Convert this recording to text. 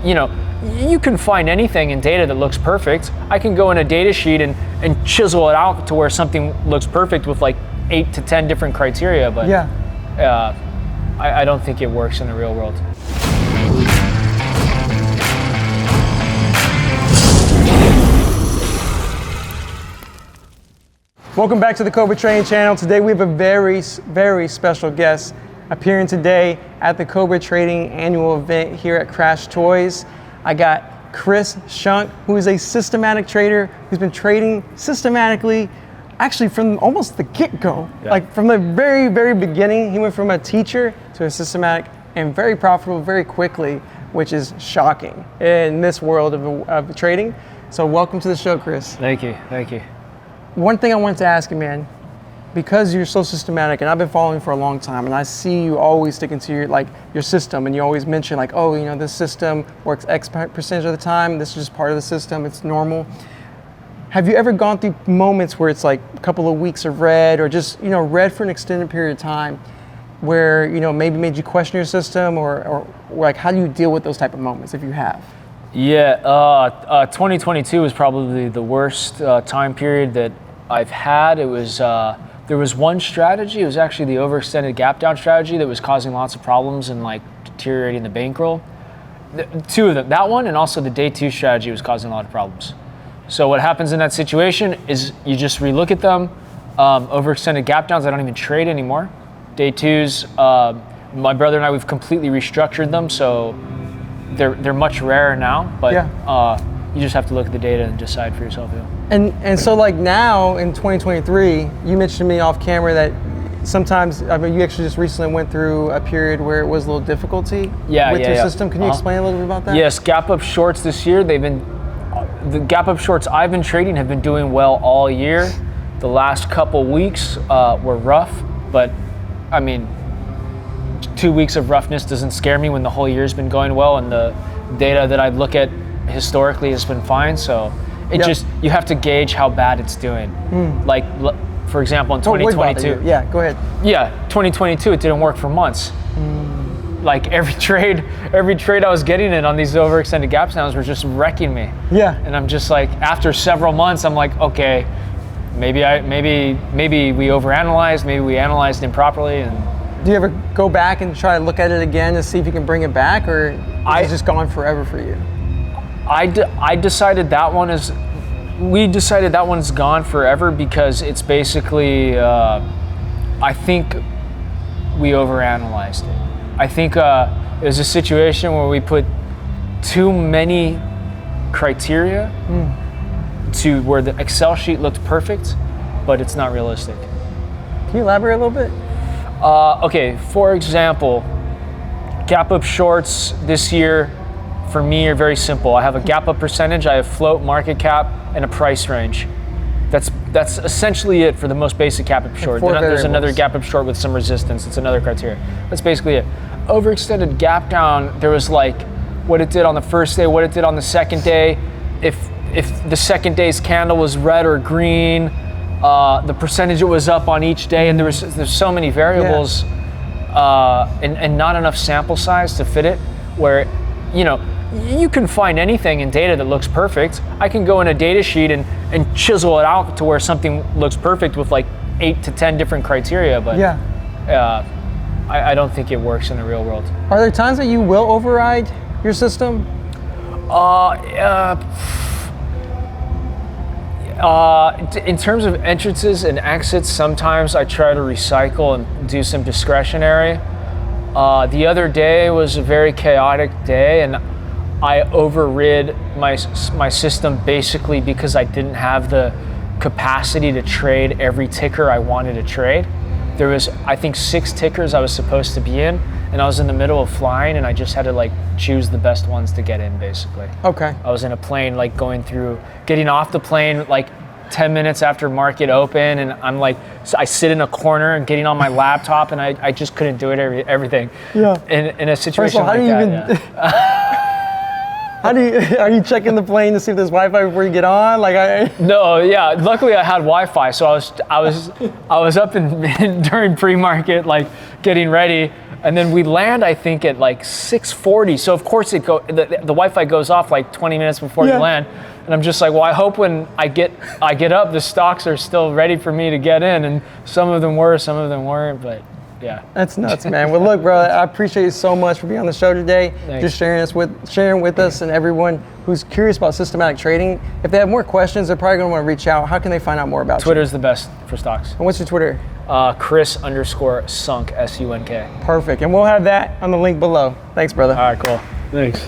you can find anything in data that looks perfect. I can go in a data sheet and chisel it out to where something looks perfect with like 8 to 10 different criteria, but I don't think it works in the real world. Welcome back to the Cobra Training Channel. Today we have a very, very special guest appearing today at the Cobra Trading annual event here at Crash Toys. I got Chris Schunk, who is a systematic trader who's been trading systematically actually from almost the get-go. Like from the very, very beginning. He went from a teacher to a systematic and very profitable very quickly, which is shocking in this world of trading. So welcome to the show, Chris. Thank you. One thing I wanted to ask you, man, because you're so systematic, and I've been following for a long time, and I see you always sticking to your system, and you always mention like, oh, this system works X percentage of the time. This is just part of the system. It's normal. Have you ever gone through moments where it's like a couple of weeks of red, or just red for an extended period of time, where maybe made you question your system, or like how do you deal with those type of moments if you have? Yeah, 2022 was probably the worst time period that I've had. It was there was one strategy. It was actually the overextended gap down strategy that was causing lots of problems and like deteriorating the bankroll. Two of them, that one and also the day two strategy was causing a lot of problems. So what happens in that situation is you just relook at them. Overextended gap downs, I don't even trade anymore. Day twos, my brother and I, we've completely restructured them, so they're much rarer now. But you just have to look at the data and decide for yourself. And so like now in 2023, you mentioned to me off camera that sometimes, you actually just recently went through a period where it was a little difficulty with your system. Can you explain a little bit about that? Yes, gap up shorts this year, the gap up shorts I've been trading have been doing well all year. The last couple weeks were rough, but 2 weeks of roughness doesn't scare me when the whole year's been going well, and the data that I look at historically has been fine. So you have to gauge how bad it's doing. Like for example, in 2022. Yeah, go ahead. Yeah, 2022 it didn't work for months. Like every trade I was getting in on these overextended gap downs were just wrecking me. Yeah. And I'm just like, after several months, I'm like, okay, maybe we overanalyzed, maybe we analyzed improperly. And do you ever go back and try to look at it again to see if you can bring it back, or is it just gone forever for you? We decided that one's gone forever because it's basically, I think we overanalyzed it. I think it was a situation where we put too many criteria to where the Excel sheet looked perfect, but it's not realistic. Can you elaborate a little bit? Okay, for example, gap up shorts this year for me are very simple. I have a gap up percentage, I have float, market cap, and a price range. That's essentially it for the most basic gap up short. There's another gap up short with some resistance. It's another criteria. That's basically it. Overextended gap down, there was like what it did on the first day, what it did on the second day. If the second day's candle was red or green, the percentage it was up on each day, and there's so many variables and not enough sample size to fit it, where you can find anything in data that looks perfect. I can go in a data sheet and chisel it out to where something looks perfect with like 8 to 10 different criteria, but I don't think it works in the real world. Are there times that you will override your system? In terms of entrances and exits, sometimes I try to recycle and do some discretionary. The other day was a very chaotic day, and I overrid my system basically because I didn't have the capacity to trade every ticker I wanted to trade. There was, I think, 6 tickers I was supposed to be in, and I was in the middle of flying, and I just had to like choose the best ones to get in, basically. Okay. I was in a plane, like getting off the plane like 10 minutes after market open, and I'm like, I sit in a corner and getting on my laptop, and I just couldn't do it everything. Yeah. In a situation like that. Are you checking the plane to see if there's Wi-Fi before you get on? No, yeah. Luckily, I had Wi-Fi, so I was up during pre-market, like getting ready, And then we land, I think, at like 6:40. So of course the Wi-Fi goes off like 20 minutes before you land. And I'm just like, well, I hope when I get up, the stocks are still ready for me to get in. And some of them were, some of them weren't, but yeah. That's nuts, man. Well, look, bro, I appreciate you so much for being on the show today. Thanks. Just sharing with us and everyone who's curious about systematic trading. If they have more questions, they're probably going to want to reach out. How can they find out more about Twitter's the best for stocks. And what's your Twitter? Chris_Schunk, S-U-N-K. Perfect. And we'll have that on the link below. Thanks, brother. All right, cool. Thanks.